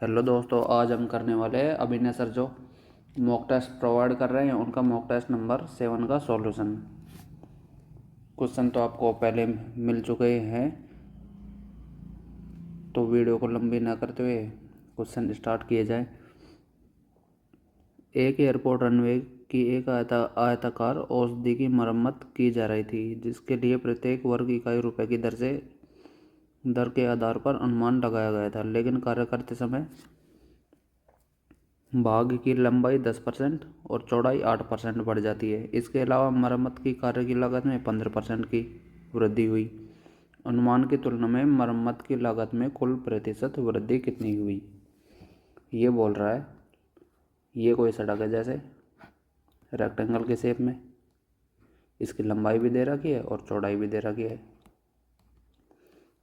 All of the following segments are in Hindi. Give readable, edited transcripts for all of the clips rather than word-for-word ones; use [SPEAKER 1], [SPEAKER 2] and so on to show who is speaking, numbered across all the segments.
[SPEAKER 1] हेलो दोस्तों, आज हम करने वाले हैं अभिनय सर जो मॉक टेस्ट प्रोवाइड कर रहे हैं उनका मॉक टेस्ट नंबर 7 का सॉल्यूशन। क्वेश्चन तो आपको पहले मिल चुके हैं, तो वीडियो को लंबी ना करते हुए क्वेश्चन स्टार्ट किए जाए। एक एयरपोर्ट रनवे की एक आयताकार औषधि की मरम्मत की जा रही थी, जिसके लिए प्रत्येक वर्ग इकाई रुपए की दर के आधार पर अनुमान लगाया गया था, लेकिन कार्य करते समय भाग की लंबाई 10% और चौड़ाई 8% बढ़ जाती है। इसके अलावा मरम्मत की कार्य की लागत में 15% की वृद्धि हुई। अनुमान की तुलना में मरम्मत की लागत में कुल प्रतिशत वृद्धि कितनी हुई? ये बोल रहा है ये कोई सड़क है जैसे रेक्टेंगल के शेप में, इसकी लंबाई भी दे रखी है और चौड़ाई भी दे रखी है।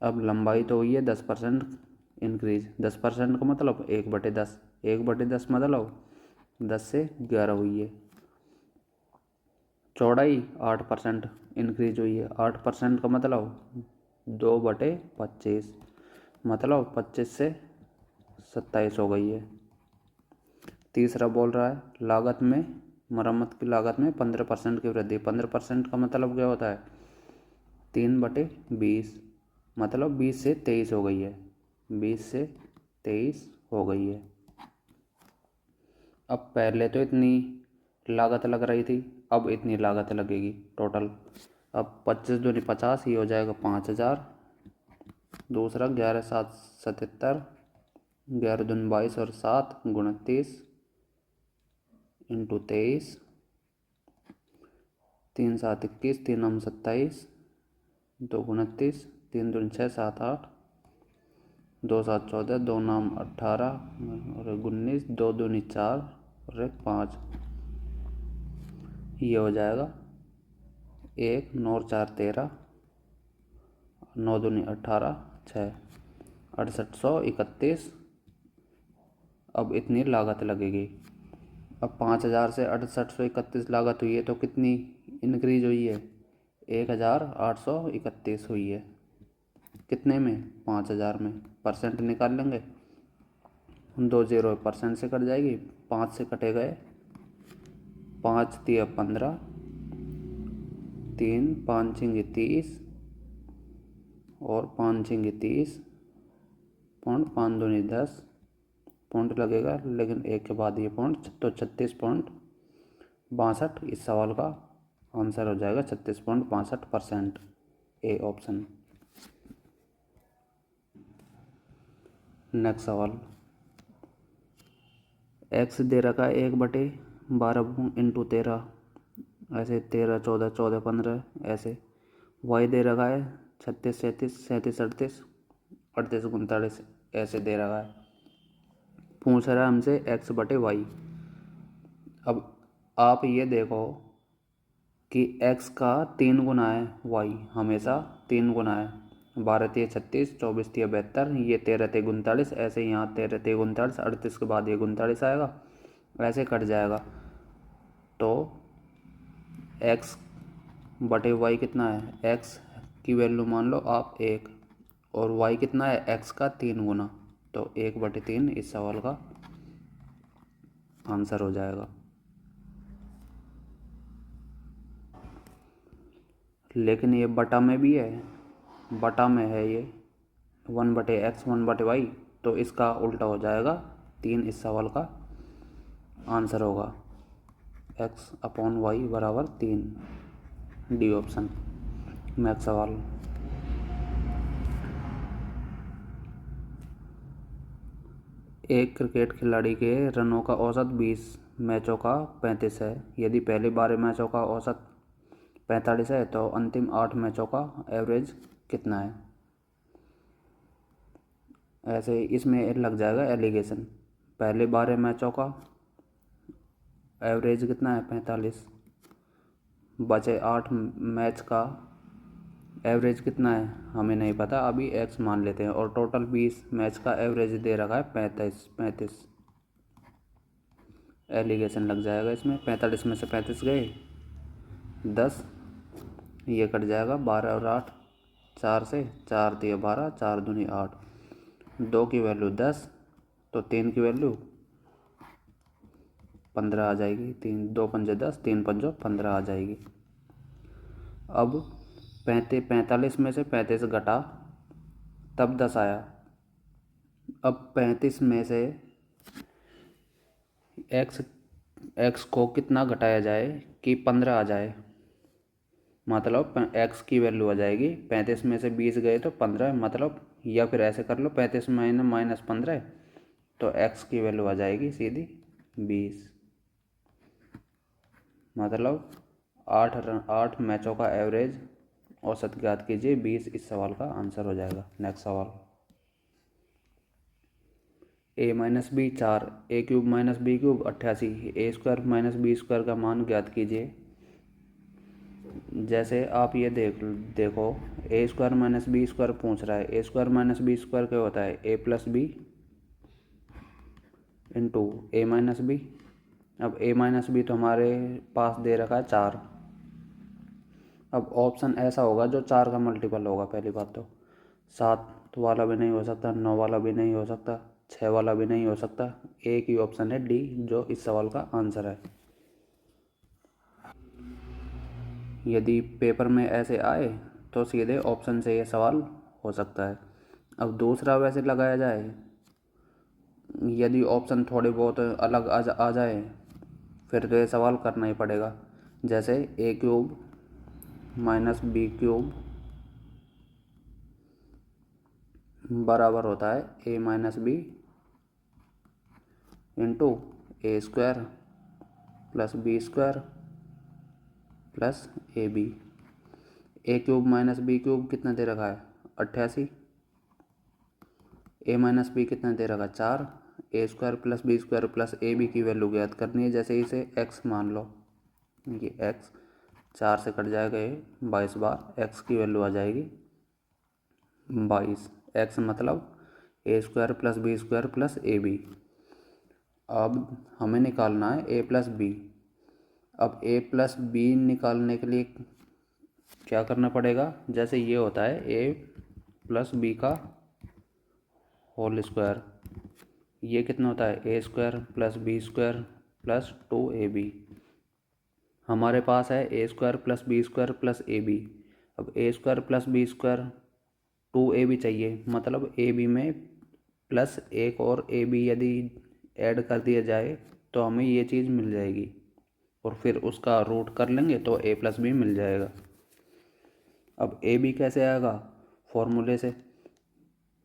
[SPEAKER 1] अब लंबाई तो हुई है 10% इंक्रीज। 10% का मतलब 1/10, 1/10 मतलब 10 से 11 हुई है। चौड़ाई 8% इंक्रीज हुई है। 8% का मतलब 2/25, मतलब 25 से 27 हो गई है। तीसरा बोल रहा है लागत में, मरम्मत की लागत में 15% की वृद्धि। 15% का मतलब क्या होता है? 3/20, मतलब 20 से 23 हो गई है। 20 से 23 हो गई है। अब पहले तो इतनी लागत लग रही थी, अब इतनी लागत लगेगी टोटल। अब 25 दूनी 50, ये हो जाएगा 5,000। दूसरा 11×7 = 77, 11×2 = 22 और 7 29 × 23, 3×7 = 21, 3×9 = 27, 2 29, 3×2 = 6, 7 8, 2×7 = 14, 2×9 = 18 और 19, 2×2 = 4 और 1 5। ये हो जाएगा 1 9 और 4 13, 9×2 = 18, 6 6831। अब इतनी लागत लगेगी। अब 5,000 से 6831 लागत हुई है, तो कितनी इंक्रीज हुई है? 1,831 हुई है। कितने में? 5,000 में। परसेंट निकाल लेंगे, 2 0 परसेंट से कट जाएगी। 5 से कटे गए 5 × 15, 3 5 × 30 और 5 × 30 पॉइंट, 5 दूनी 10 पॉइंट लगेगा, लेकिन एक के बाद ये पॉइंट, तो 36.62। इस सवाल का आंसर हो जाएगा 36.62%, ए ऑप्शन। नेक्स्ट सवाल, एक्स दे रखा है 1/12 × 13, ऐसे 13 14 14 15 ऐसे। वाई दे रखा है 36 37 37 38 38 39 ऐसे दे रखा है। पूछ रहा है हमसे x/y। अब आप ये देखो कि x का 3 गुना है, y हमेशा 3 गुना है। 12 × 36, 24 × 72, ये 13 × 39, ऐसे यहाँ 13 × 39, 38 के बाद ये 39 आएगा, ऐसे कट जाएगा। तो x/y कितना है? x की वैल्यू मान लो आप 1 और y कितना है? x का 3 गुना, तो 1/3 इस सवाल का आंसर हो जाएगा। लेकिन ये बटा में भी है, बटा में है ये 1/x 1/y, तो इसका उल्टा हो जाएगा 3 इस सवाल का आंसर होगा। x/y = 3, D option. नेक्स्ट सवाल, एक क्रिकेट खिलाड़ी के रनों का औसत 20 मैचों का 35 है। यदि पहले 12 मैचों का औसत 45 है, तो अंतिम 8 मैचों का एवरेज कितना है? ऐसे इसमें लग जाएगा एलिगेशन। पहले 12 मैचों का एवरेज कितना है? 45। बचे 8 मैच का एवरेज कितना है? हमें नहीं पता, अभी x मान लेते हैं। और टोटल 20 मैच का एवरेज दे रखा है 35। एलिगेशन लग जाएगा इसमें। 45 में से 35 गए 10, ये कट जाएगा 12 और 8, 4 से 4 दिए 12, 4 दूनी 8, 2 की वैल्यू 10, तो 3 की वैल्यू 15 आ जाएगी। 3 2 पंजे 10, 3 पंजो 15 आ जाएगी। अब 45 में से 35 घटा तब 10 आया। अब 35 में से एक्स को कितना घटाया जाए कि 15 आ जाए। मतलब एक्स की वैल्यू आ जाएगी 35 में से 20 गए तो 15, मतलब या फिर ऐसे कर लो 35 माइनस 15, तो एक्स की वैल्यू आ जाएगी सीधी 20। मतलब 8 मैचों का एवरेज औसत ज्ञात कीजिए 20 इस सवाल का आंसर हो जाएगा। नेक्स्ट सवाल, a minus b 4, a cube minus b cube 88, a square minus b square का मान ज्ञात कीजिए। जैसे आप ये देखो a square minus b square पूछ रहा है। A square minus b square क्या होता है? A plus b into a minus b. अब ए माइनस बी तो हमारे पास दे रखा है 4। अब ऑप्शन ऐसा होगा जो 4 का मल्टीपल होगा। पहली बात तो 7 वाला भी नहीं हो सकता, 9 वाला भी नहीं हो सकता, 6 वाला भी नहीं हो सकता। एक ही ऑप्शन है डी जो इस सवाल का आंसर है। यदि पेपर में ऐसे आए तो सीधे ऑप्शन से ये सवाल हो सकता है। अब दूसरा वैसे लगाया जाए, यदि ऑप्शन थोड़े बहुत अलग आ जाए फिर तो ये सवाल करना ही पड़ेगा। जैसे a cube minus b cube बराबर होता है a minus b into a square plus b square plus a b. A cube minus b cube कितना दे रखा है? 88। ए माइनस बी कितना दे रखा है? 4। A square plus b square plus a b की वैल्यू ज्ञात करनी है। जैसे इसे एक्स मान लो, ये एक्स 4 से कट जाएगा, ये 22 बार एक्स की वैल्यू आ जाएगी 22। एक्स मतलब a square plus b square plus a b. अब हमें निकालना है ए प्लस बी। अब ए प्लस बी निकालने के लिए क्या करना पड़ेगा? जैसे ये होता है ए प्लस बी का होल स्क्वायर, ये कितना होता है? A square plus b square plus 2ab। हमारे पास है a square plus b square plus a b. अब a square plus b square 2ab चाहिए, मतलब ए बी में प्लस एक और ए बी यदि ऐड कर दिया जाए तो हमें ये चीज़ मिल जाएगी, और फिर उसका रूट कर लेंगे तो ए प्लस बी मिल जाएगा। अब ए बी कैसे आएगा? फॉर्मूले से।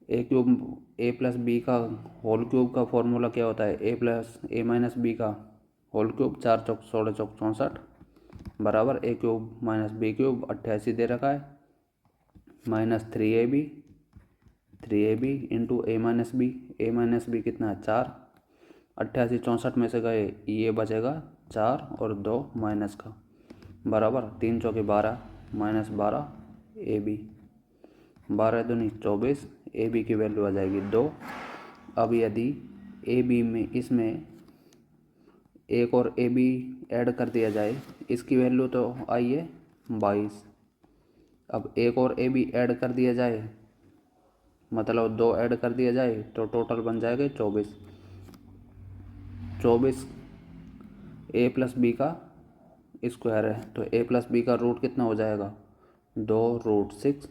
[SPEAKER 1] ए क्यूब ए प्लस बी का होल क्यूब का फॉर्मूला क्या होता है? A plus A minus B का होल क्यूब, 4 चौक 16 चौक 64 बराबर ए क्यूब माइनस बी क्यूब 88 दे रखा है minus 3ab into a minus B. A minus B कितना है? 4। 88 64 में से गए ये बचेगा 4 और 2 माइनस का बराबर 3 चौके 12 माइनस 12 ए बी। 12 दूनी 24, ए बी की वैल्यू आ जाएगी 2। अब यदि ए बी में इसमें एक और ए बी ऐड कर दिया जाए, इसकी वैल्यू तो आई है 22। अब एक और ए बी ऐड कर दिया जाए, मतलब 2 ऐड कर दिया जाए तो टोटल बन जाएगा 24। 24 ए प्लस बी का स्क्वायर है, तो ए प्लस बी का रूट कितना हो जाएगा? 2√6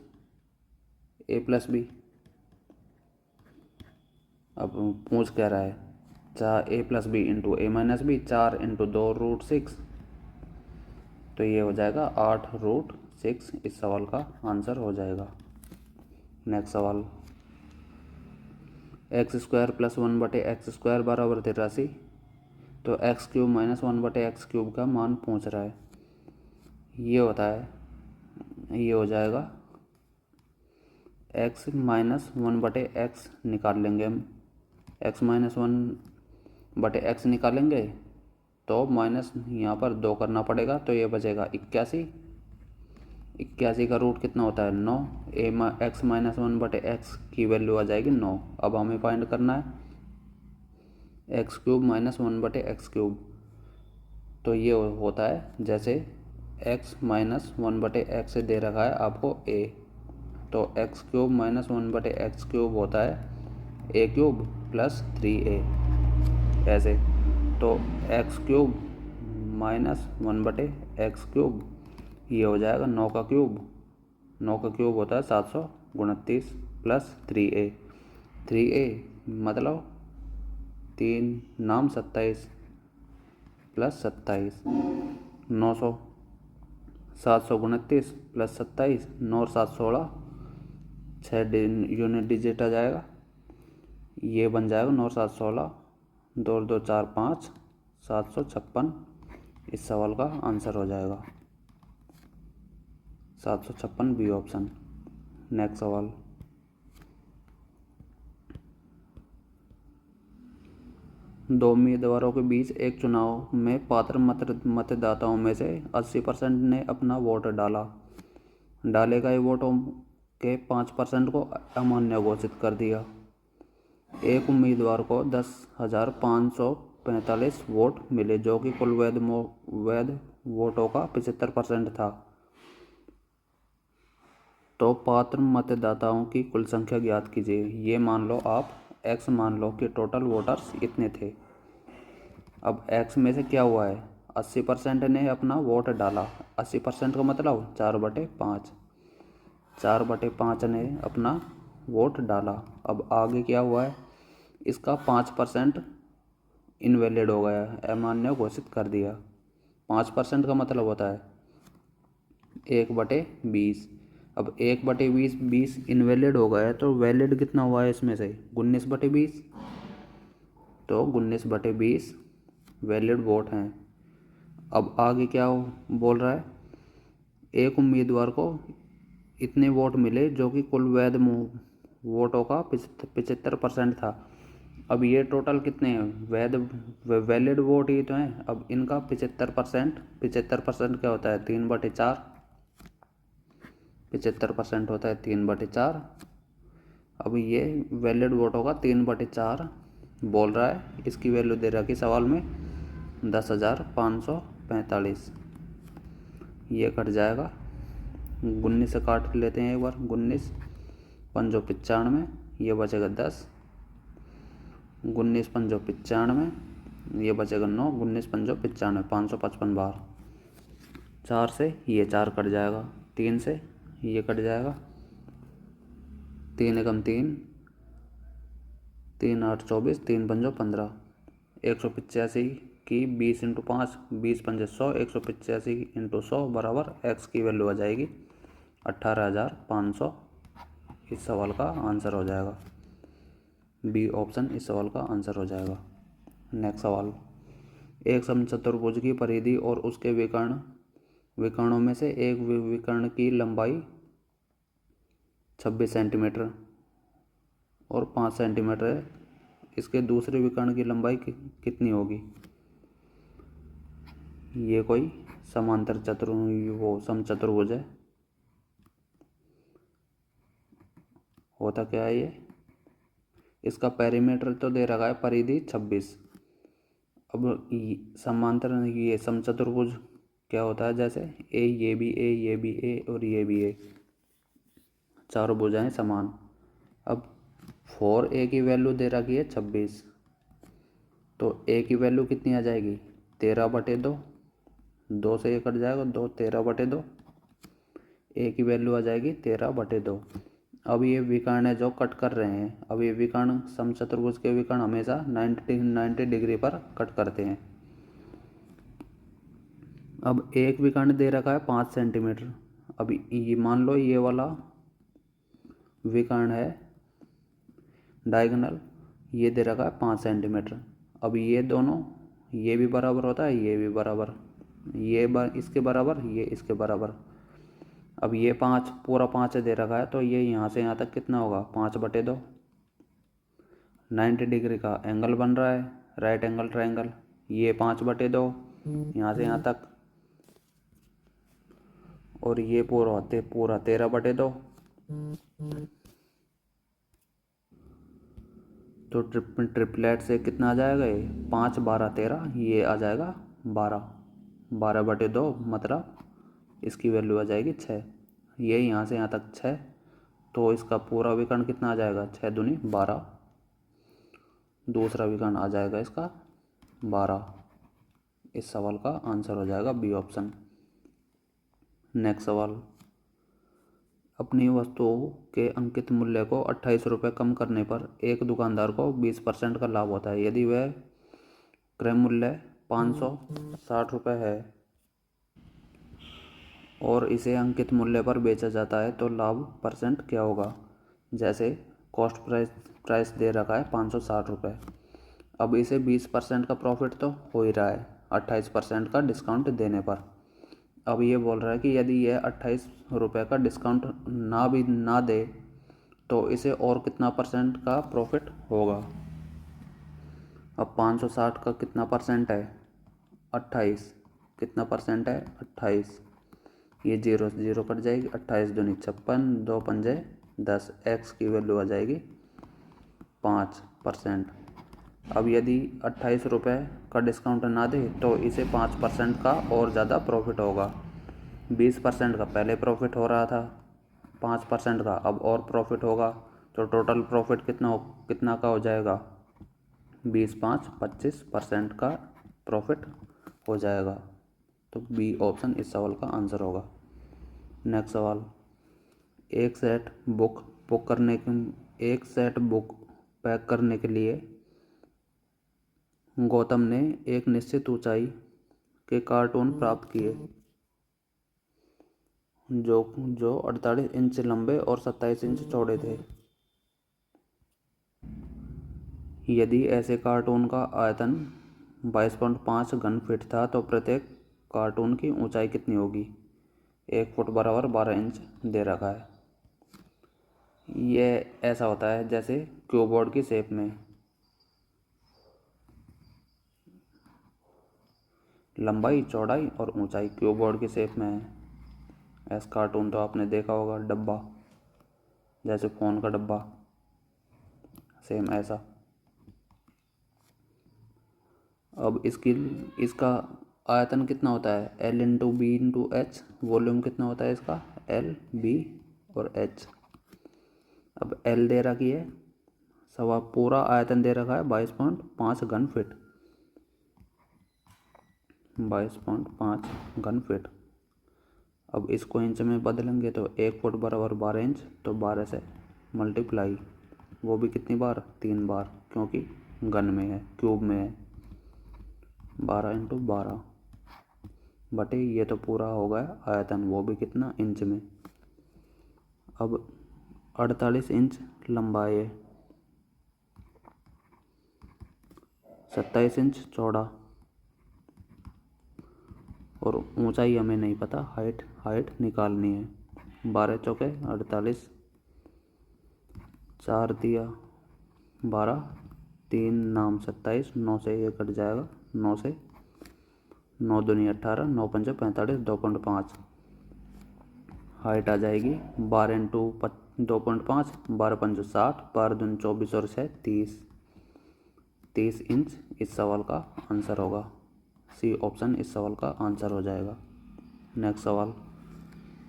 [SPEAKER 1] ए प्लस बी। अब पूछ कह रहा है 4 ए plus b into a minus b, 4 into 2√6, तो ये हो जाएगा 8√6 इस सवाल का आंसर हो जाएगा। नेक्स्ट सवाल, एक्स स्क्वायर प्लस 1/x² बराबर 83, तो एक्स क्यूब माइनस 1/x³ का मान पूछ रहा है। ये होता है, ये हो जाएगा x माइनस 1/x निकाल लेंगे हम। x माइनस 1/x निकालेंगे तो माइनस यहाँ पर 2 करना पड़ेगा, तो ये बचेगा 81। 81 का रूट कितना होता है? 9। x माइनस 1/x की वैल्यू आ जाएगी 9। अब हमें फाइंड करना है एक्स क्यूब माइनस 1/x³। तो ये होता है जैसे x माइनस 1/x दे रखा है आपको a, तो एक्स क्यूब माइनस 1/x³ होता है ए क्यूब प्लस 3a ऐसे। तो एक्स क्यूब माइनस 1/x³ ये हो जाएगा 9 का क्यूब। 9 का क्यूब होता है 729 प्लस 3a मतलब 3×9 = 27 प्लस 27 900 729 प्लस 27 9 और 7 16 6 यूनिट डिजिट आ जाएगा। ये बन जाएगा 9 और 7 16 2 और 2 4 5 756। इस सवाल का आंसर हो जाएगा 756 बी ऑप्शन। नेक्स्ट सवाल, दो उम्मीदवारों के बीच एक चुनाव में पात्र मतदाताओं में से 80% ने अपना वोट डाला। डाले गए वोटों के 5% को अमान्य घोषित कर दिया। एक उम्मीदवार को 10,545 वोट मिले जो कि कुल वैध वोटों का 75% था। तो पात्र मतदाताओं की कुल संख्या ज्ञात कीजिए। ये मान लो आप x मान लो कि टोटल वोटर्स इतने थे। अब x में से क्या हुआ है, 80% ने अपना वोट डाला। 80% का मतलब 4/5। 4/5 ने अपना वोट डाला। अब आगे क्या हुआ है, इसका 5% इनवैलिड हो गया, अमान्य घोषित कर दिया। 5% का मतलब होता है 1/20। अब 1/20 इनवैलिड हो गया है तो वैलिड कितना हुआ है इसमें से 19/20। तो 19/20 वैलिड वोट हैं। अब आगे क्या बोल रहा है, एक उम्मीदवार को इतने वोट मिले जो कि कुल वैध वोटों का 75% था। अब ये टोटल कितने हैं, वैलिड वोट ही तो हैं। अब इनका 75%, 75% क्या होता है 3/4। 75% होता है 3/4। अब ये वैलिड वोटों का 3/4 बोल रहा है। इसकी वैल्यू दे रखी सवाल में 10,545। ये कट जाएगा, 19 से काट लेते हैं एक बार। 19 5 95, ये बचेगा 10। 19 5 95, ये बचेगा 9। 19 5 95, 555 बार। 4 से ये 4 कट जाएगा, 3 से ये कट जाएगा, 3 एकम 3, 3 8 24, 3 5 15। 185 की 20 × 5, 20 5 100, 185 × 100 बराबर x की वैल्यू आ जाएगी 18,500। इस सवाल का आंसर हो जाएगा बी ऑप्शन। इस सवाल का आंसर हो जाएगा। नेक्स्ट सवाल, एक समचतुर्भुज की परिधि और उसके विकर्णों में से एक विकर्ण की लंबाई 26 सेंटीमीटर और 5 सेंटीमीटर है। इसके दूसरे विकर्ण की लंबाई कितनी होगी। ये कोई समांतर समचतुर्भुज है। होता क्या है ये, इसका पेरीमीटर तो दे रखा है परिधि 26। अब समांतर ये समचतुर्भुज क्या होता है, जैसे ए ये भी ए, ये भी ए और ये भी ए, चारों भुजाएं समान। अब 4a की वैल्यू दे रखी है 26, तो a की वैल्यू कितनी आ जाएगी 13/2। 2 से ये कट जाएगा 2, 13/2। a की वैल्यू आ जाएगी 13/2। अब ये विकर्ण है जो कट कर रहे हैं। अब ये विकर्ण समचतुर्भुज के विकर्ण हमेशा 90 डिग्री पर कट करते हैं। अब एक विकर्ण दे रखा है 5 सेंटीमीटर। अब ये मान लो ये वाला विकर्ण है डायगोनल, ये दे रखा है 5 सेंटीमीटर। अब ये दोनों, ये भी बराबर होता है, ये भी बराबर, ये इसके बराबर, ये इसके बराबर। अब ये 5 पूरा 5 दे रखा है तो ये यहाँ से यहाँ तक कितना होगा 5/2। 90 डिग्री का एंगल बन रहा है, राइट एंगल ट्रायंगल। ये 5/2 यहाँ से यहाँ तक, और ये पूरा 13/2। तो ट्रिपलेट से कितना आ जाएगा ये 5 12 13, ये आ जाएगा 12। 12/2 मतलब इसकी वैल्यू आ जाएगी 6। ये यहाँ से यहाँ तक 6, तो इसका पूरा विकर्ण कितना आ जाएगा 6 दूनी 12। दूसरा विकर्ण आ जाएगा इसका 12। इस सवाल का आंसर हो जाएगा बी ऑप्शन। नेक्स्ट सवाल, अपनी वस्तुओं के अंकित मूल्य को 28 रुपये कम करने पर एक दुकानदार को 20% का लाभ होता है। यदि वह क्रय मूल्य 560 रुपये है और इसे अंकित मूल्य पर बेचा जाता है तो लाभ परसेंट क्या होगा। जैसे कॉस्ट प्राइस दे रखा है 560 रुपये। अब इसे 20% का प्रॉफिट तो हो ही रहा है 28% का डिस्काउंट देने पर। अब ये बोल रहा है कि यदि यह 28 रुपये का डिस्काउंट ना दे तो इसे और कितना परसेंट का प्रॉफिट होगा। अब 560 का कितना परसेंट है 28, कितना परसेंट है 28, ये जीरो से जीरो कट जाएगी, 28 दूनी 56, 2 पंजे 10, एक्स की वैल्यू आ जाएगी 5%। अब यदि 28 रुपये का डिस्काउंट ना दे तो इसे 5% का और ज़्यादा प्रॉफिट होगा। 20% का पहले प्रॉफिट हो रहा था, 5% का अब और प्रॉफिट होगा, तो टोटल प्रॉफिट कितना का हो जाएगा 20 5 25% का प्रॉफिट हो जाएगा। तो बी ऑप्शन इस सवाल का आंसर होगा। नेक्स्ट सवाल, एक सेट बुक पैक करने के लिए गौतम ने एक निश्चित ऊंचाई के कार्टून प्राप्त किए जो 48 इंच लंबे और 27 इंच चौड़े थे। यदि ऐसे कार्टून का आयतन 22.5 घन फीट था तो प्रत्येक कार्टून की ऊंचाई कितनी होगी। 1 फुट बराबर 12 इंच दे रखा है। यह ऐसा होता है जैसे क्यूबोर्ड की शेप में लंबाई चौड़ाई और ऊंचाई क्यूबोर्ड की शेप में है। ऐसा कार्टून तो आपने देखा होगा, डब्बा जैसे फ़ोन का डब्बा, सेम ऐसा। अब इसका आयतन कितना होता है L into b into h. Volume कितना होता है इसका L B और H। अब L दे रखी है, सवा पूरा आयतन दे रखा है 22.5 घन फीट, 22.5 घन फीट। अब इसको इंच में बदलेंगे तो 1 फुट बराबर 12 इंच, तो 12 से मल्टीप्लाई, वो भी कितनी बार 3 बार, क्योंकि घन में है क्यूब में है। 12 इंटू 12 बटे ये तो पूरा हो गया आयतन, वो भी कितना इंच में। अब 48 इंच लंबा है, 27 इंच चौड़ा और ऊंचाई हमें नहीं पता, हाइट निकालनी है। 12 चौके 48, 4 दिया 12, 3 नाम 27, 9 से ये कट जाएगा, 9 से 9 दूनी 18, 9 पंजे 45, 2.5 हाइट आ जाएगी। 12 इंटू 2.5, 12 पंजे 60, 12 दूनी 24 और 6 30 इंच इस सवाल का आंसर होगा। सी ऑप्शन इस सवाल का आंसर हो जाएगा। नेक्स्ट सवाल,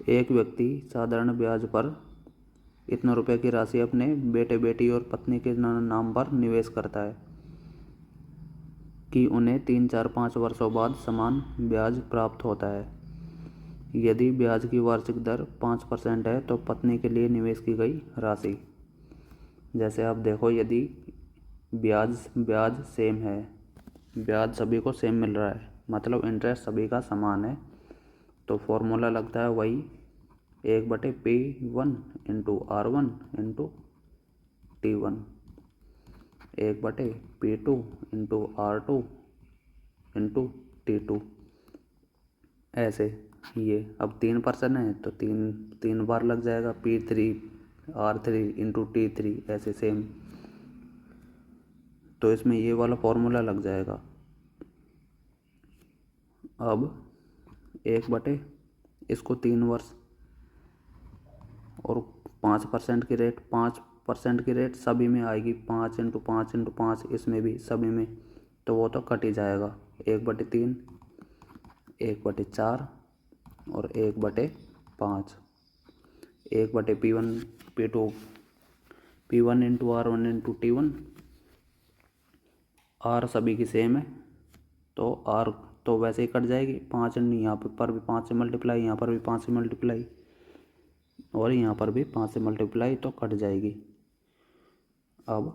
[SPEAKER 1] एक व्यक्ति साधारण ब्याज पर इतने रुपए की राशि अपने बेटे बेटी और पत्नी के नाम पर निवेश करता है कि उन्हें 3 4 5 वर्षों बाद समान ब्याज प्राप्त होता है। यदि ब्याज की वार्षिक दर 5% है तो पत्नी के लिए निवेश की गई राशि। जैसे आप देखो, यदि ब्याज सेम है, ब्याज सभी को सेम मिल रहा है, मतलब इंटरेस्ट सभी का समान है, तो फॉर्मूला लगता है वही 1/P1 into R1 into T1, 1/P2 into R2 into T2। ऐसे ये अब 3% है तो तीन बार लग जाएगा, P3 R3 इंटू T3, ऐसे सेम। तो इसमें ये वाला फॉर्मूला लग जाएगा। अब 1/ इसको 3 वर्ष और 5% की रेट सभी में आएगी, 5 इंटू 5 इंटू 5 इसमें भी सभी में, तो वो तो कट ही जाएगा। 1/3, 1/4 और 1/5, 1/P1 P2, P1 into R1 into T1 are सभी की सेम है, तो आर तो वैसे ही कट जाएगी। 5 यहाँ पर भी 5 से मल्टीप्लाई, यहाँ पर भी 5 से मल्टीप्लाई, और यहाँ पर भी 5 से मल्टीप्लाई, तो कट जाएगी। अब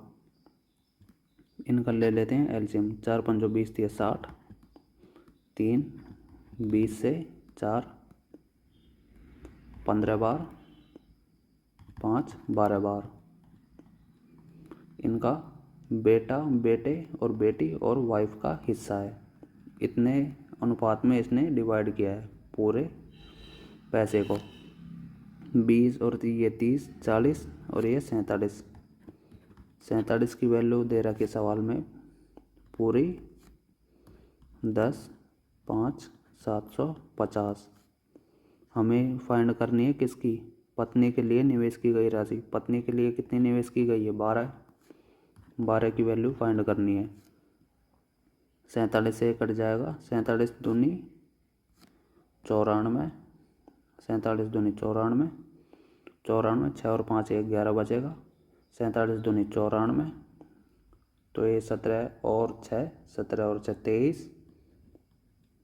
[SPEAKER 1] इनका ले लेते हैं एलसीएम। 4 पंजो 20 दिए 60, 3 20 से 4 15 बार, 5 12 बार। इनका बेटा, बेटे और बेटी और वाइफ का हिस्सा है। इतने अनुपात में इसने डिवाइड किया है पूरे पैसे को। 20 और ये 30, 40 और ये 47। 47 की वैल्यू दे रखी सवाल में पूरी 10, 5, 750। हमें फाइंड करनी है किसकी? पत्नी के लिए निवेश की गई राशि। पत्नी के लिए कितनी निवेश की गई है? 12। 12 की वैल्यू फाइंड करनी है। 47 से कट जाएगा। 47 दूनी 94, 47 दूनी 94, 94, 6 और 5 11 बचेगा। 47 दूनी 94, तो ये 17 और 6, 17 और 6 23,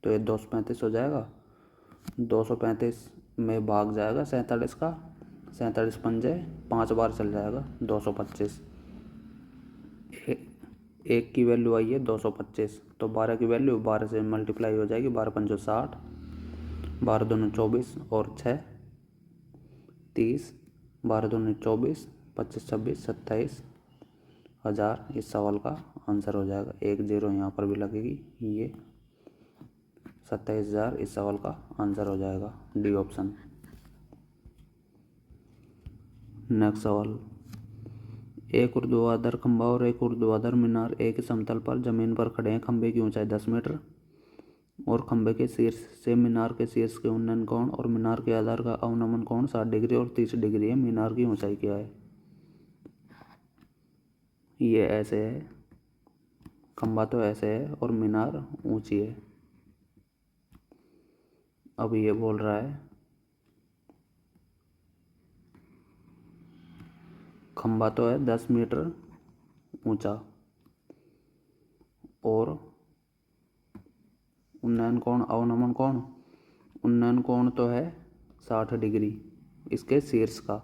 [SPEAKER 1] तो ये 235 हो जाएगा। 235 में भाग जाएगा 47 का। 47 पंजे 5 बार चल जाएगा, 225। एक की वैल्यू आई है 225, तो 12 की वैल्यू 12 से मल्टीप्लाई हो जाएगी। 12 पंजो 60, 12 दूनी 24 और 6 30, 12 दूनी 24, 25 26 27 हज़ार। इस सवाल का आंसर हो जाएगा। 1 0 यहाँ पर भी लगेगी। ये 27,000 इस सवाल का आंसर हो जाएगा, डी ऑप्शन। नेक्स्ट सवाल। एक ऊर्ध्वाधर खंभा और एक ऊर्ध्वाधर मीनार एक ही समतल पर जमीन पर खड़े हैं। खंभे की ऊंचाई 10 मीटर और खंभे के शीर्ष से मीनार के शीर्ष के उन्नयन कोण और मीनार के आधार का अवनमन कोण 60 डिग्री और 30 डिग्री है। मीनार की ऊंचाई क्या है? ये ऐसे है, खंभा तो ऐसे है और मीनार ऊंची है। अब ये बोल रहा है खंभा तो है 10 मीटर ऊंचा और उन्नयन कोण अवनमन कोण, उन्नयन कोण तो है 60 डिग्री इसके शीर्ष का,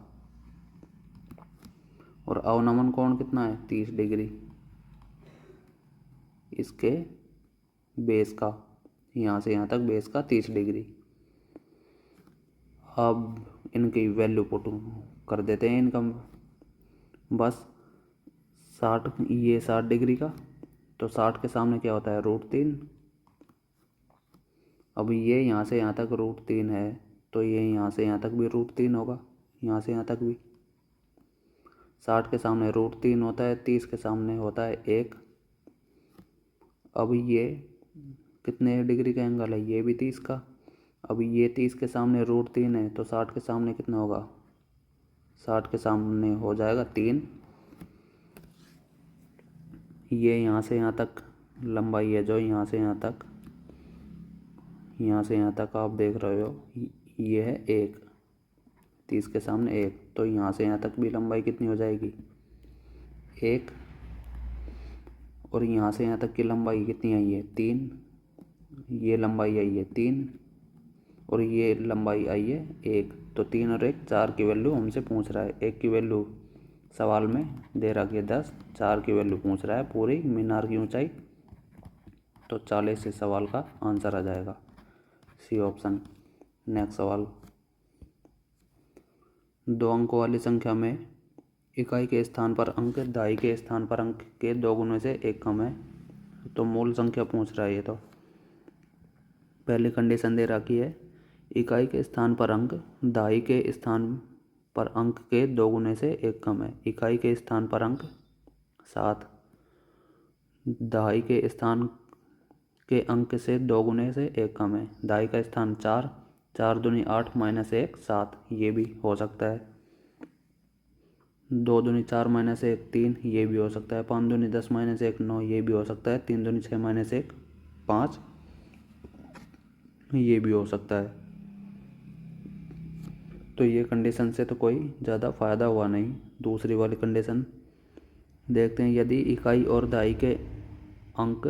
[SPEAKER 1] और अवनमन कोण कितना है? 30 डिग्री इसके बेस का। यहाँ से यहाँ तक बेस का 30 डिग्री। अब इनकी वैल्यू पुट कर देते हैं इनका। बस 60, ये 60 डिग्री का, तो 60 के सामने क्या होता है? √3। अब ये यहाँ से यहाँ तक √3 है, तो ये यहाँ से यहाँ तक भी √3 होगा। यहाँ से यहाँ तक भी 60 के सामने √3 होता है, 30 के सामने होता है 1। अब ये कितने डिग्री का एंगल है? ये भी 30 का। अब ये 30 के सामने √3 है, तो 60 के सामने कितना होगा? 60 के सामने हो जाएगा 3। ये यहाँ से यहाँ तक लंबाई है, जो यहाँ से यहाँ तक, यहाँ से यहाँ तक आप देख रहे हो, ये है 1। 30 के सामने 1, तो यहाँ से यहाँ तक भी लंबाई कितनी हो जाएगी? 1। और यहाँ से यहाँ तक की लंबाई कितनी आई है? 3। ये लंबाई आई है 3 और ये लंबाई आई है 1, तो 3 और 1 4 की वैल्यू हमसे पूछ रहा है। 1 की वैल्यू सवाल में दे रखी है 10, 4 की वैल्यू पूछ रहा है पूरी मीनार की ऊंचाई, तो 40 से सवाल का आंसर आ जाएगा, सी ऑप्शन। नेक्स्ट सवाल। 2 अंकों वाली संख्या में इकाई के स्थान पर अंक दहाई के स्थान पर अंक के 2 गुने से 1 कम है, तो मूल संख्या पूछ रहा है। ये तो पहली कंडीशन दे रखी है, इकाई के स्थान पर अंक दहाई के स्थान पर अंक के 2 गुने से 1 कम है। इकाई के स्थान पर अंक 7, दहाई के स्थान के अंक से 2 गुने से 1 कम है। दहाई का स्थान 4, 4 दूनी 8 -1 7, ये भी हो सकता है। 2 दूनी 4 -1 3, ये भी हो सकता है। 5 दूनी 10 -1 9, ये भी हो सकता है। 3 दूनी 6 -1 5, ये भी हो सकता है। तो ये कंडीशन से तो कोई ज़्यादा फ़ायदा हुआ नहीं। दूसरी वाली कंडीशन देखते हैं। यदि इकाई और दहाई के अंक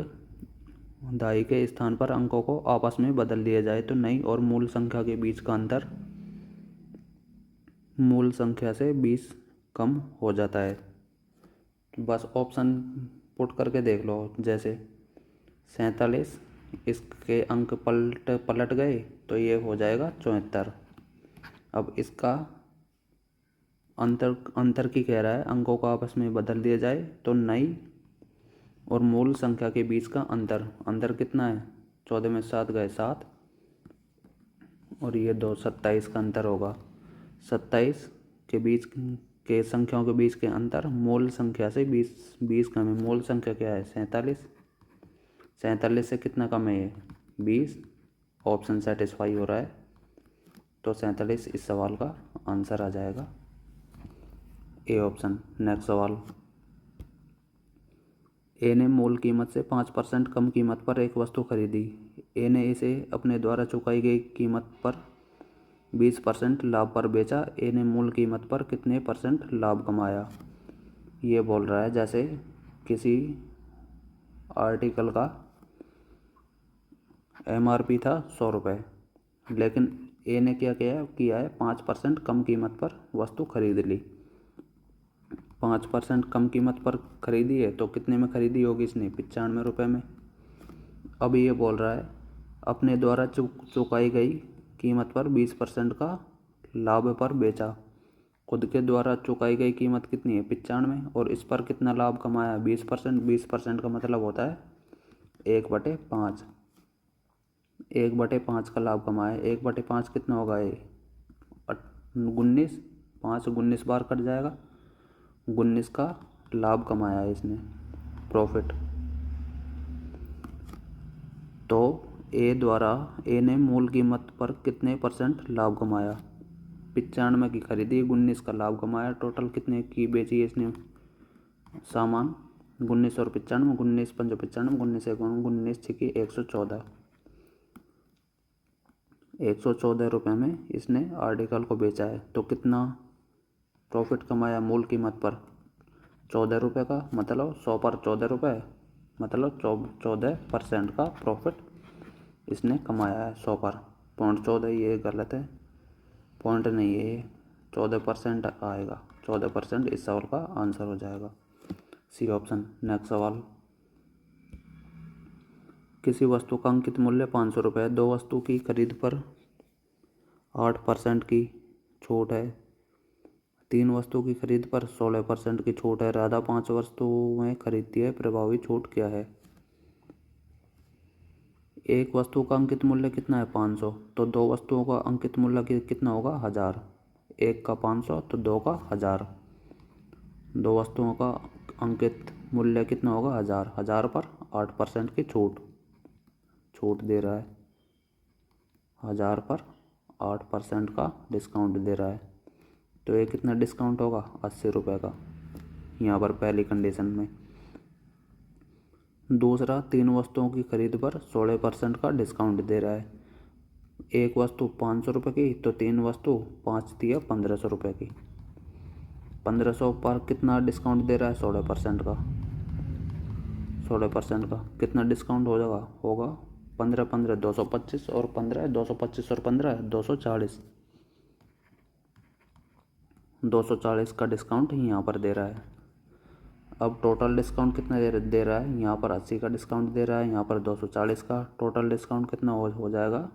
[SPEAKER 1] दाई के स्थान पर अंकों को आपस में बदल दिया जाए तो नई और मूल संख्या के बीच का अंतर मूल संख्या से 20 कम हो जाता है। बस ऑप्शन पुट करके देख लो। जैसे 47, इसके अंक पलट गए तो ये हो जाएगा 74। अब इसका अंतर की कह रहा है, अंकों को आपस में बदल दिया जाए तो नई और मूल संख्या के बीच का अंतर कितना है? 14 में 7 गए 7 और ये 2, 27 का अंतर होगा। 27 के बीच के संख्याओं के बीच के अंतर मूल संख्या से 20 कम है। मूल संख्या क्या है? 47। 47 से कितना कम है ये? 20। ऑप्शन सेटिस्फाई हो रहा है तो 47 इस सवाल का आंसर आ जाएगा, ए ऑप्शन। नेक्स्ट सवाल, ए ने मूल कीमत से 5% कम कीमत पर एक वस्तु खरीदी। ए ने इसे अपने द्वारा चुकाई गई कीमत पर 20% लाभ पर बेचा। ए ने मूल कीमत पर कितने % लाभ कमाया? ये बोल रहा है जैसे किसी आर्टिकल का MRP था 100 रुपये, लेकिन ए ने क्या किया है 5% कम कीमत पर वस्तु खरीद ली। 5% कम कीमत पर खरीदी है तो कितने में खरीदी होगी इसने? 95 रुपये में। अब ये बोल रहा है अपने द्वारा चुकाई गई कीमत पर 20% का लाभ पर बेचा। खुद के द्वारा चुकाई गई कीमत कितनी है? 95, और इस पर कितना लाभ कमाया? 20%। 20% का मतलब होता है 1/5। 1/5 का लाभ कमाया। 1/5 कितना होगा? ये 19। 5 19 बार कट जाएगा। 19 का लाभ कमाया है इसने, प्रॉफिट। तो ए ने मूल कीमत पर कितने % लाभ कमाया? 95 की खरीदी, 19 का लाभ कमाया। टोटल कितने की बेची है इसने सामान? 19 और 95, 19 पंजो 95, 19 एक 19 छिकी 114। 114 रुपये में इसने आर्टिकल को बेचा है तो कितना प्रॉफिट कमाया मूल कीमत पर? 14 रुपये का, मतलब 100 पर 14 रुपये, मतलब 14% का प्रॉफिट इसने कमाया है 100 पर। 0.14 ये गलत है, पॉइंट नहीं है ये, 14% आएगा। 14% इस सवाल का आंसर हो जाएगा, सी ऑप्शन। नेक्स्ट सवाल, किसी वस्तु का अंकित मूल्य 500 रुपये। 2 वस्तु की खरीद पर 8% की छूट है। 3 वस्तु की खरीद पर 16% की छूट है। राधा 5 वस्तुएं खरीदती है, प्रभावी छूट क्या है? एक वस्तु का अंकित मूल्य कितना है? 500, तो 2 वस्तुओं का अंकित मूल्य कितना होगा? 1000। एक का 500 तो 2 का 1000। 2 वस्तुओं का अंकित मूल्य कितना होगा? 1000। 1000 पर 8% की छूट दे रहा है। 1000 पर 8% का डिस्काउंट दे रहा है, तो ये कितना डिस्काउंट होगा? 80 रुपये का, यहाँ पर पहली कंडीशन में। दूसरा, 3 वस्तुओं की खरीद पर 16% का डिस्काउंट दे रहा है। एक वस्तु 500 रुपये की तो 3 वस्तु 5 दिया 1500 रुपये की। 1500 पर कितना डिस्काउंट दे रहा है? 16% का। 16% का कितना डिस्काउंट हो जाएगा? होगा 15 15 225 और 15 225 और 15 240। 240 का डिस्काउंट यहाँ पर दे रहा है। अब टोटल डिस्काउंट कितना दे रहा है? यहाँ पर 80 का डिस्काउंट दे रहा है, यहाँ पर 240 का। टोटल डिस्काउंट कितना हो जाएगा?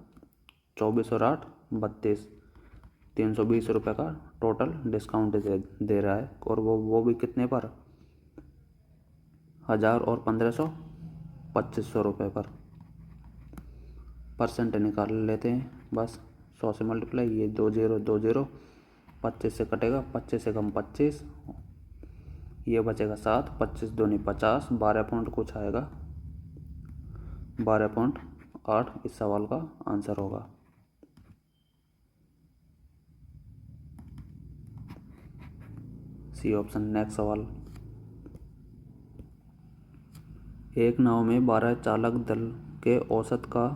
[SPEAKER 1] 24 और 8 32, 320 रुपये का टोटल डिस्काउंट दे रहा है। और वो भी कितने पर? 1000 और 1500 2500 रुपये पर। परसेंट निकाल लेते हैं बस, 100 से मल्टीप्लाई, ये 2 0 2 0, 25 से कटेगा, 25 से कम 25, ये बचेगा 7, 25 दूनी 50, 12 पॉइंट कुछ आएगा, 12.8 इस सवाल का आंसर होगा। C option. नेक्स्ट सवाल, एक नाव में 12 चालक दल के औसत का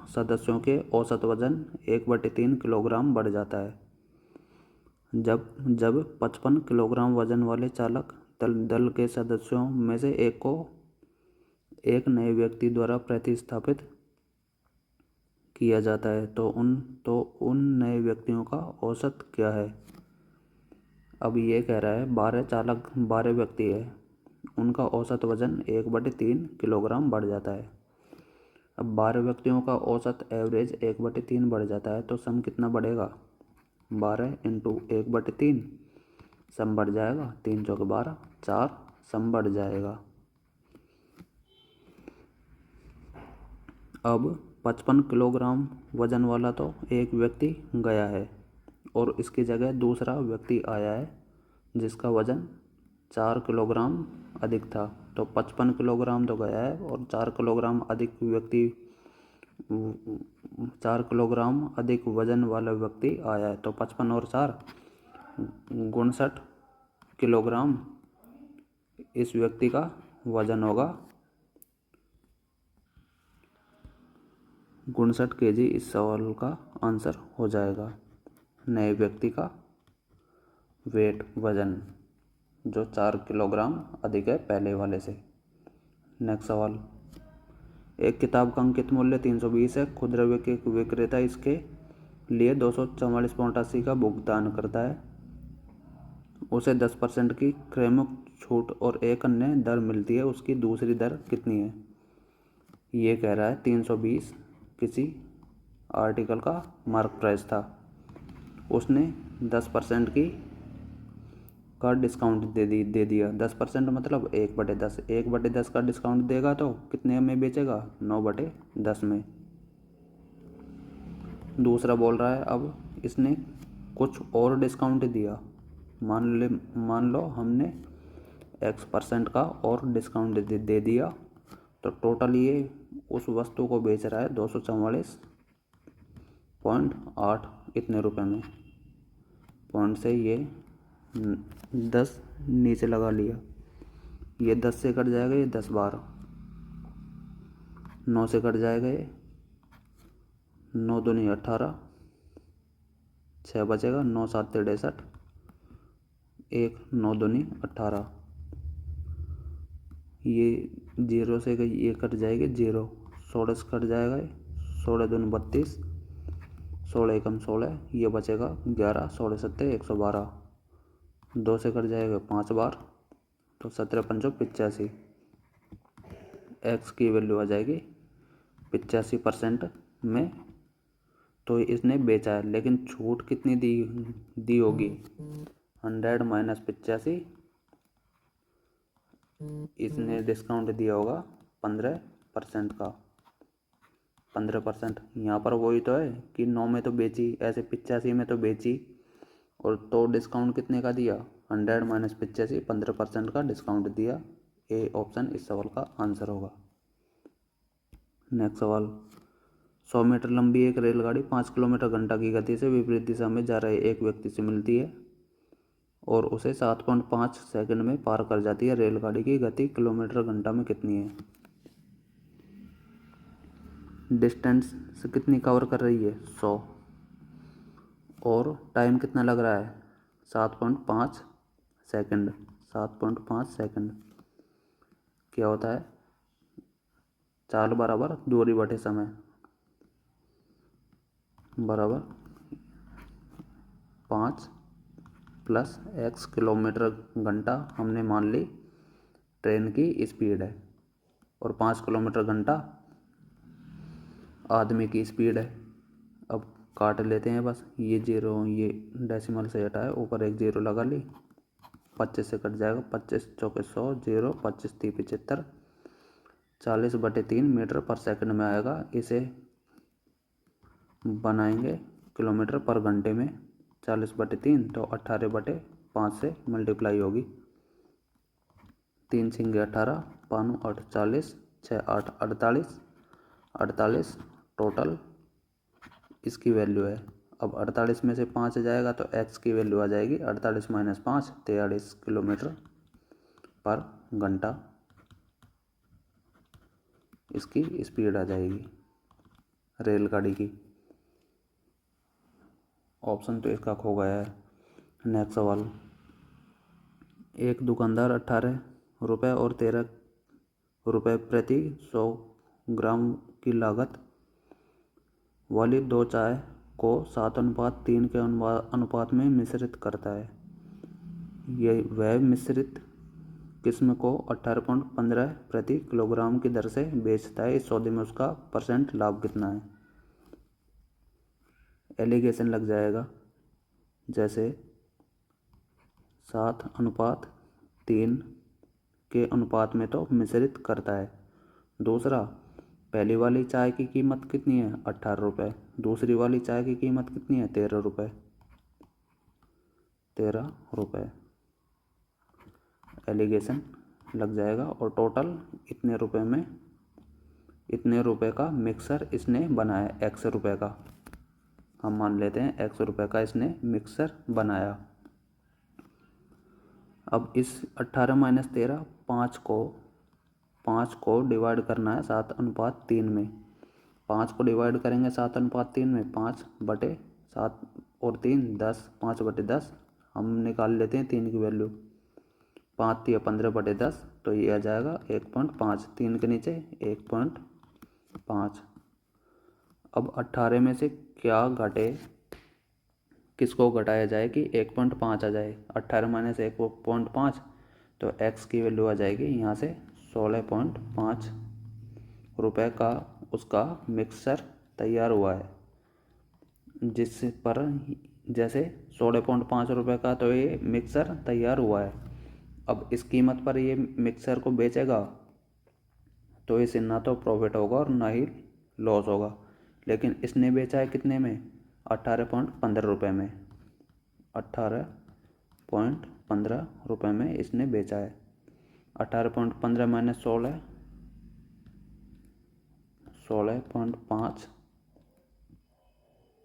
[SPEAKER 1] सदस्यों के औसत वजन 1/3 किलोग्राम बढ़ जाता है जब 55 किलोग्राम वजन वाले चालक दल के सदस्यों में से एक को एक नए व्यक्ति द्वारा प्रतिस्थापित किया जाता है तो उन नए व्यक्तियों का औसत क्या है। अब ये कह रहा है 12 व्यक्ति है, उनका औसत वजन 1/3 किलोग्राम बढ़ जाता है। अब 12 व्यक्तियों का औसत एवरेज 1/3 बढ़ जाता है तो सम कितना बढ़ेगा। 12 इंटू 1/3 सम बढ़ जाएगा, 3 चौके 12, 4 सम बढ़ जाएगा। अब 55 किलोग्राम वजन वाला तो एक व्यक्ति गया है और इसकी जगह दूसरा व्यक्ति आया है जिसका वजन 4 किलोग्राम अधिक था। तो 55 किलोग्राम तो गया है और 4 किलोग्राम अधिक वजन वाला व्यक्ति आया है। तो 55 और 4 59 किलोग्राम इस व्यक्ति का वजन होगा। 59 kg इस सवाल का आंसर हो जाएगा। नए व्यक्ति का वेट वजन जो 4 किलोग्राम अधिक है पहले वाले से। नेक्स्ट सवाल, एक किताब का अंकित मूल्य 320 है। खुदरा विक्रेता इसके लिए 244.80 का भुगतान करता है। उसे 10% की क्रय मुक्त छूट और एक अन्य दर मिलती है, उसकी दूसरी दर कितनी है। ये कह रहा है 320 किसी आर्टिकल का मार्क प्राइस था, उसने 10% का डिस्काउंट दे दिया। 10% मतलब 1/10। 1/10 का डिस्काउंट देगा तो कितने में बेचेगा, 9/10 में। दूसरा बोल रहा है अब इसने कुछ और डिस्काउंट दिया। मान लो हमने X% का और डिस्काउंट दे दिया तो टोटल ये उस वस्तु को बेच रहा है 244.8 इतने रुपए में। पॉइंट से ये 10 नीचे लगा लिया, ये 10 से कट जाएगा, ये 10 12, 9 से कट जाएगा, ये 9 दूनी 18, 6 बचेगा, 9 7 63, 1 9 दूनी 18, ये 0 से ये कट जाएगी 0, 16 से कट जाएगा, 16 दूनी 32, 16 एकम 16, ये बचेगा 11, 16 7 112, 2 से कट जाएगा 5 बार तो 17 5 85। एक्स की वैल्यू आ जाएगी 85% में। तो इसने बेचा है, लेकिन छूट कितनी दी होगी, 100 माइनस 85, इसने डिस्काउंट दिया होगा 15% का। 15% यहाँ पर वही तो है कि 9 में तो बेची, ऐसे 85 में तो बेची और तो डिस्काउंट कितने का दिया, 100 माइनस 85, 15% का डिस्काउंट दिया। ए ऑप्शन इस सवाल का आंसर होगा। नेक्स्ट सवाल, 100 मीटर लंबी एक रेलगाड़ी 5 किलोमीटर घंटा की गति से विपरीत दिशा में जा रहे एक व्यक्ति से मिलती है और उसे 7.5 सेकंड में पार कर जाती है। रेलगाड़ी की गति किलोमीटर घंटा में कितनी है। डिस्टेंस से कितनी कवर कर रही है, 100, और टाइम कितना लग रहा है, 7.5 सेकंड। 7.5 सेकंड क्या होता है, चाल बराबर दूरी बटे समय बराबर 5 प्लस x किलोमीटर घंटा हमने मान ली ट्रेन की स्पीड है और 5 किलोमीटर घंटा आदमी की स्पीड है। अब काट लेते हैं बस, ये 0 ये डेसिमल से हटाए, ऊपर एक 0 लगा ली, 25 से कट जाएगा, 25 चौके 100, 0 25 3 75, 40/3 मीटर पर सेकंड में आएगा। इसे बनाएंगे किलोमीटर पर घंटे में, 40/3 तो 18/5 से मल्टीप्लाई होगी, 3 6 18, 5 8 40, 6 8 48, 48 टोटल इसकी वैल्यू है। अब 48 में से 5 जाएगा तो x की वैल्यू आ जाएगी 48 माइनस 5, 43 किलोमीटर पर घंटा इसकी स्पीड आ जाएगी रेलगाड़ी की। ऑप्शन तो इसका खो गया है। नेक्स्ट सवाल, एक दुकानदार 18 रुपये और 13 रुपये प्रति 100 ग्राम की लागत वाली 2 चाय को 7:3 के अनुपात में मिश्रित करता है। यह वह मिश्रित किस्म को 18.15 प्रति किलोग्राम की दर से बेचता है। इस सौदे में उसका % लाभ कितना है। एलिगेशन लग जाएगा, जैसे 7:3 के अनुपात में तो मिश्रित करता है। दूसरा, पहली वाली चाय की कीमत कितनी है 18 रुपये, दूसरी वाली चाय की कीमत कितनी है 13 रुपये, 13 रुपये। एलिगेशन लग जाएगा और टोटल इतने रुपए में इतने रुपए का मिक्सर इसने बनाया, x रुपए का, हम मान लेते हैं x रुपए का इसने मिक्सर बनाया। अब इस 18 - 13 5 को डिवाइड करना है 7:3 में। 5 को डिवाइड करेंगे 7:3 में, 5/7 और 3 10, 5/10 हम निकाल लेते हैं 3 की वैल्यू, 5 या 15/10, तो ये आ जाएगा 1.5, 3 के नीचे 1.5। अब 18 में से क्या घटे, किसको घटाया जाए कि 1.5 आ जाए। 18 - 1.5 तो x की वैल्यू आ जाएगी यहाँ से 16.5 रुपये का उसका मिक्सर तैयार हुआ है। जिस पर जैसे 16.5 रुपये का तो ये मिक्सर तैयार हुआ है। अब इस कीमत पर ये मिक्सर को बेचेगा तो इसे ना तो प्रॉफिट होगा और ना ही लॉस होगा। लेकिन इसने बेचा है कितने में, 18.15 रुपये में, 18.15 रुपये में इसने बेचा है। 18.15 - 16, 16.5,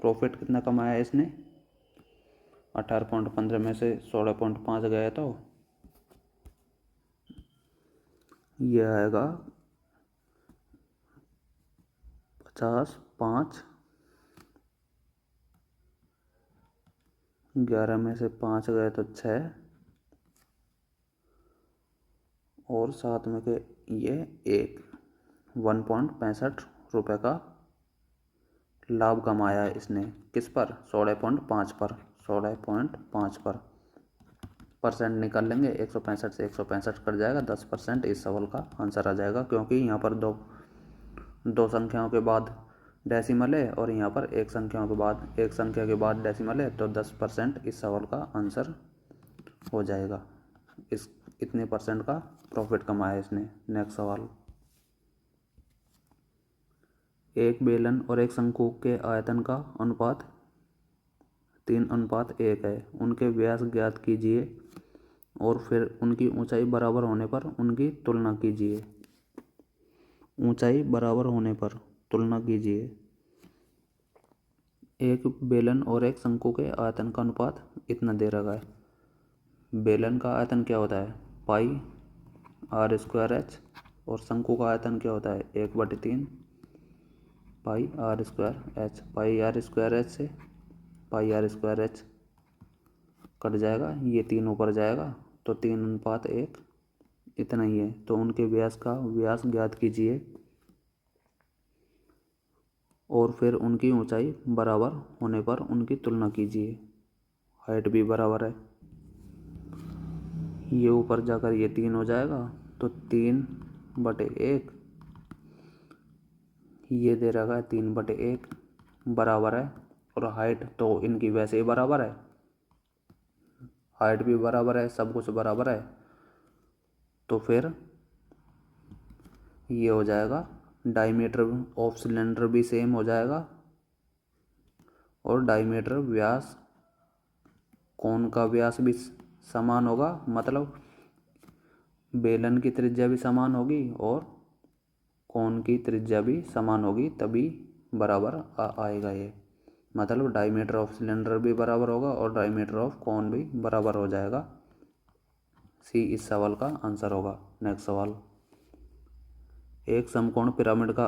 [SPEAKER 1] प्रॉफिट कितना कमाया इसने, 18.15 में से 16.5 गया तो यह आएगा 50, 5, 11 में से 5 गए तो 6 और 7 में के ये 1, 1.65 रुपये का लाभ कमाया इसने। किस पर, 16.5 पर, 16.5 पर। % निकाल लेंगे, 165 से 165 कट जाएगा, 10% इस सवाल का आंसर आ जाएगा, क्योंकि यहाँ पर दो संख्याओं के बाद डेसिमल है और यहाँ पर एक संख्या के बाद डेसिमल है, तो 10% इस सवाल का आंसर हो जाएगा। इतने % का प्रॉफिट कमाया इसने। नेक्स्ट सवाल, एक बेलन और एक शंकु के आयतन का अनुपात 3:1 है। उनके व्यास ज्ञात कीजिए और फिर उनकी ऊंचाई बराबर होने पर उनकी तुलना कीजिए। ऊंचाई बराबर होने पर तुलना कीजिए। एक बेलन और एक शंकु के आयतन का अनुपात इतना दे रखा है। बेलन का आयतन क्या होता है, πr²h, और शंकु का आयतन क्या होता है, 1/3 πr²h। πr²h से πr²h कट जाएगा, ये 3 ऊपर जाएगा तो 3:1 इतना ही है। तो उनके व्यास ज्ञात कीजिए और फिर उनकी ऊंचाई बराबर होने पर उनकी तुलना कीजिए। हाइट भी बराबर है, ये ऊपर जाकर ये 3 हो जाएगा तो 3/1, ये दे रखा है 3/1 बराबर है। और हाइट तो इनकी वैसे ही बराबर है, हाइट भी बराबर है, सब कुछ बराबर है, तो फिर ये हो जाएगा डायमीटर ऑफ सिलेंडर भी सेम हो जाएगा और डायमीटर व्यास, कोन का व्यास भी समान होगा, मतलब बेलन की त्रिज्या भी समान होगी और कोन की त्रिज्या भी समान होगी, तभी बराबर आएगा ये। मतलब डायमीटर ऑफ सिलेंडर भी बराबर होगा और डायमीटर ऑफ कोन भी बराबर हो जाएगा। सी इस सवाल का आंसर होगा। नेक्स्ट सवाल, एक समकोण पिरामिड का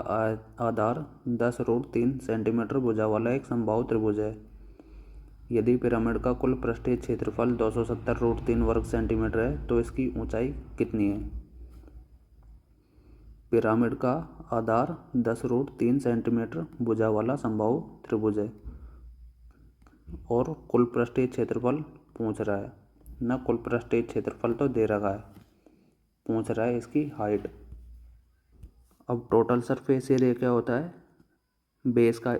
[SPEAKER 1] आधार 10√3 सेंटीमीटर भुजा वाला एक समबाहु त्रिभुज है। यदि पिरामिड का कुल पृष्ठीय क्षेत्रफल 270√3 वर्ग सेंटीमीटर है तो इसकी ऊंचाई कितनी है। पिरामिड का आधार 10√3 सेंटीमीटर भुजा वाला समबाहु त्रिभुज है। और कुल पृष्ठीय क्षेत्रफल पूछ रहा है ना, कुल पृष्ठीय क्षेत्रफल तो दे रखा है, पूछ रहा है इसकी हाइट। अब टोटल सरफेस एरिया क्या होता है, बेस का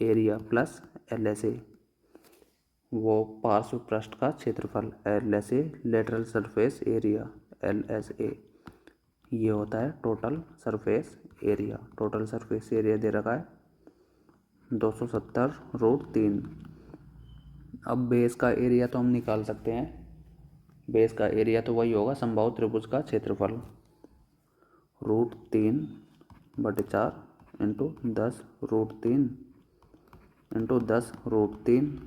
[SPEAKER 1] एरिया प्लस LSA, वो पार्श्व पृष्ठ का क्षेत्रफल LSA, lateral surface area LSA, ये होता है total surface area. Total surface area दे रखा है 270√3। अब बेस का एरिया तो हम निकाल सकते हैं, बेस का एरिया तो वही होगा समबाहु त्रिभुज का क्षेत्रफल, √3/4 इंटू 10√3 इंटू 10√3,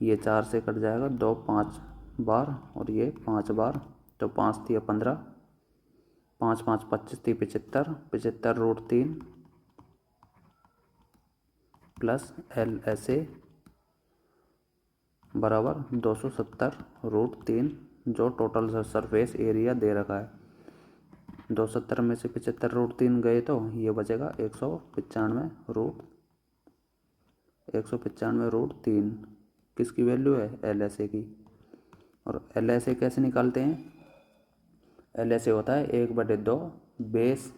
[SPEAKER 1] ये 4 से कट जाएगा, 2 5 बार और ये 5 बार, तो 5 × 15, 5 5 25 × 75, 75√3 प्लस LSA बराबर 270√3, जो टोटल सरफेस एरिया दे रखा है। 270 में से 75√3 गए तो ये बचेगा 195√3, किसकी वैल्यू है, LSA की। और LSA कैसे निकालते हैं, LSA होता है 1/2 बेस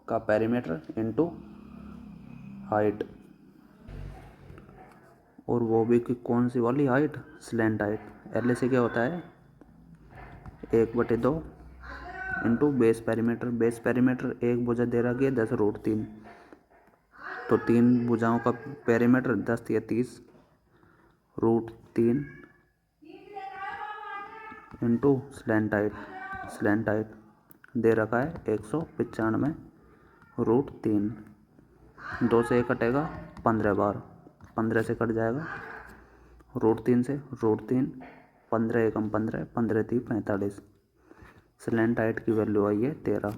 [SPEAKER 1] का पेरीमीटर इंटू हाइट, और वो भी कि कौन सी वाली हाइट, स्लैंट हाइट। LSA क्या होता है 1/2 इंटू बेस पेरीमीटर, एक भुजा दे रखी है 10√3, तो 3 भुजाओं का पेरीमीटर 10 × 30√3 इंटू स्लैंट हाइट दे रखा है 195√3। 2 से कटेगा 15 बार, 15 से कट जाएगा, √3 से √3, 15 एकम 15, 15 × 3 45। स्लैंट हाइट की वैल्यू आई है 13।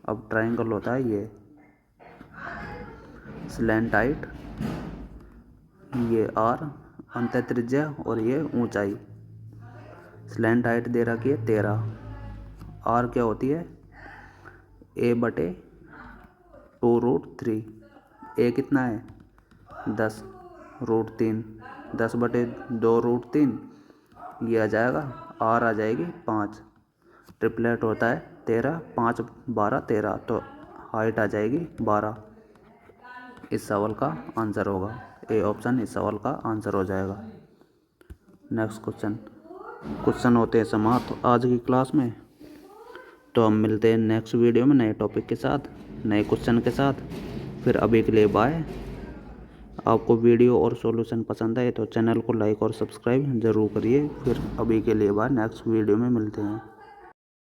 [SPEAKER 1] अब ट्राइंगल होता है ये स्लैंट हाइट, ये R अंत त्रिज्या और ये ऊंचाई। स्लैंट हाइट दे रखी है 13, R क्या होती है A/2√3, A कितना है 10√3, 10/2√3, ये आ जाएगा, R आ जाएगी 5, ट्रिपलेट होता है 13, 5 12 13, तो हाइट आ जाएगी 12। इस सवाल का आंसर होगा A ऑप्शन, इस सवाल का आंसर हो जाएगा। नेक्स्ट क्वेश्चन होते हैं समाप्त आज की क्लास में। तो हम मिलते हैं नेक्स्ट वीडियो में नए टॉपिक के साथ, नए क्वेश्चन के साथ। फिर अभी के लिए बाय। आपको वीडियो और सॉल्यूशन पसंद आए तो चैनल को लाइक और सब्सक्राइब ज़रूर करिए। फिर अभी के लिए बाय, नेक्स्ट वीडियो में मिलते हैं।